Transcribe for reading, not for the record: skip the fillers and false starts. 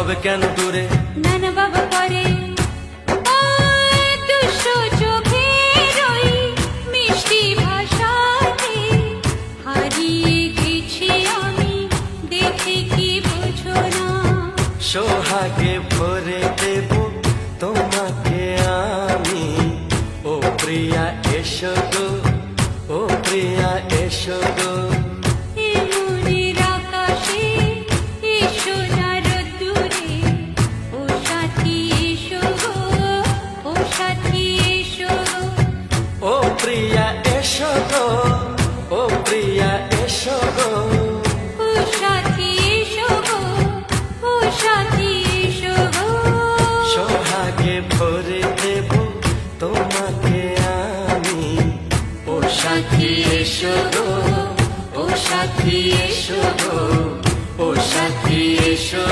হবে কেন দূরে? নানা বাবা করে দুষ্ট চোখের ওই মিষ্টি ভাষাতে হারিয়ে গেছি আমি, দেখে কি বোঝো না? সোহাগে ভরে দেব তোমাকে আমি, ও প্রিয়া এসো গো, ও প্রিয়া এসো গো। মনের আকাশে এসো না রোদ্দুরে, ও সাথী এসো গো, ও সাথী এসো গো। ও প্রিয়া এসো গো, ও প্রিয়া এসো গো। ও সাথী এসো গো, ও সাথী এসো গো। সোহাগে ভরে দেব তোমাকে আমি, ও সাথী এসো গো, ও সাথী এসো গো, ও সাথী এসো।